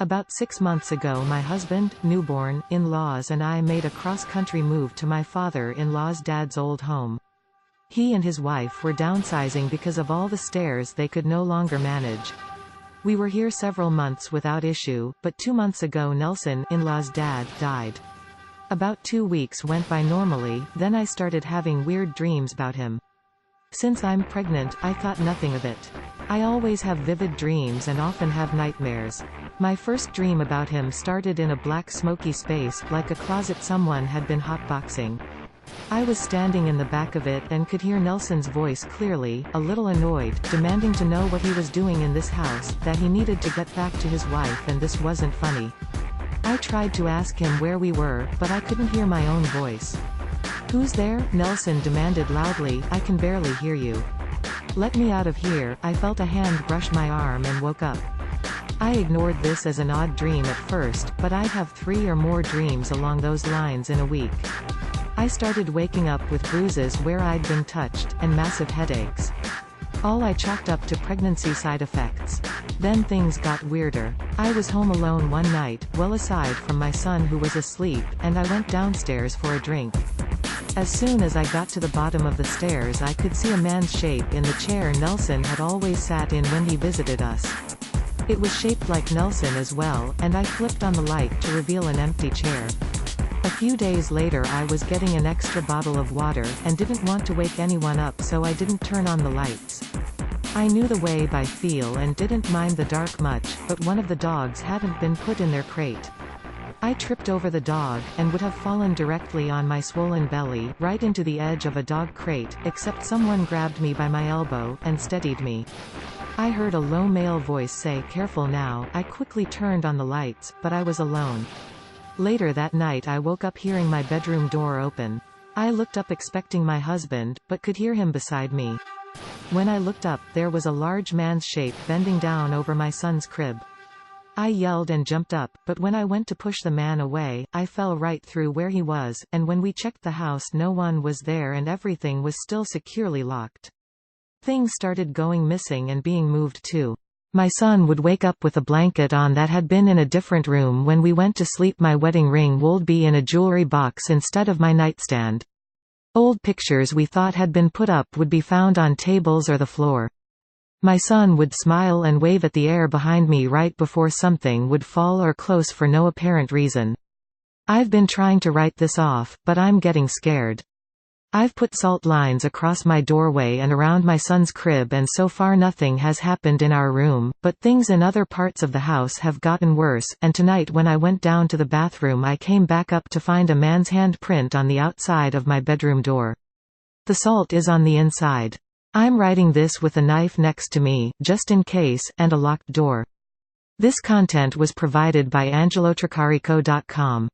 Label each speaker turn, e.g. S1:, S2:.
S1: About 6 months ago my husband, newborn, in-laws and I made a cross-country move to my father-in-law's dad's old home. He and his wife were downsizing because of all the stairs they could no longer manage. We were here several months without issue, but 2 months ago Nelson, in-law's dad, died. About 2 weeks went by normally, then I started having weird dreams about him. Since I'm pregnant, I thought nothing of it. I always have vivid dreams and often have nightmares. My first dream about him started in a black smoky space, like a closet someone had been hotboxing. I was standing in the back of it and could hear Nelson's voice clearly, a little annoyed, demanding to know what he was doing in this house, that he needed to get back to his wife and this wasn't funny. I tried to ask him where we were, but I couldn't hear my own voice. "Who's there?" Nelson demanded loudly, "I can barely hear you." "Let me out of here." I felt a hand brush my arm and woke up. I ignored this as an odd dream at first, but I'd have 3 or more dreams along those lines in a week. I started waking up with bruises where I'd been touched, and massive headaches. All I chalked up to pregnancy side effects. Then things got weirder. I was home alone one night, well aside from my son who was asleep, and I went downstairs for a drink. As soon as I got to the bottom of the stairs I could see a man's shape in the chair Nelson had always sat in when he visited us. It was shaped like Nelson as well, and I flipped on the light to reveal an empty chair. A few days later I was getting an extra bottle of water, and didn't want to wake anyone up so I didn't turn on the lights. I knew the way by feel and didn't mind the dark much, but one of the dogs hadn't been put in their crate. I tripped over the dog, and would have fallen directly on my swollen belly, right into the edge of a dog crate, except someone grabbed me by my elbow, and steadied me. I heard a low male voice say, "Careful now." I quickly turned on the lights, but I was alone. Later that night I woke up hearing my bedroom door open. I looked up expecting my husband, but could hear him beside me. When I looked up, there was a large man's shape bending down over my son's crib. I yelled and jumped up, but when I went to push the man away, I fell right through where he was, and when we checked the house no one was there and everything was still securely locked. Things started going missing and being moved too. My son would wake up with a blanket on that had been in a different room when we went to sleep. My wedding ring would be in a jewelry box instead of my nightstand. Old pictures we thought had been put up would be found on tables or the floor. My son would smile and wave at the air behind me right before something would fall or close for no apparent reason. I've been trying to write this off, but I'm getting scared. I've put salt lines across my doorway and around my son's crib and so far nothing has happened in our room, but things in other parts of the house have gotten worse, and tonight when I went down to the bathroom I came back up to find a man's handprint on the outside of my bedroom door. The salt is on the inside. I'm writing this with a knife next to me, just in case, and a locked door. This content was provided by angelotricarico.com.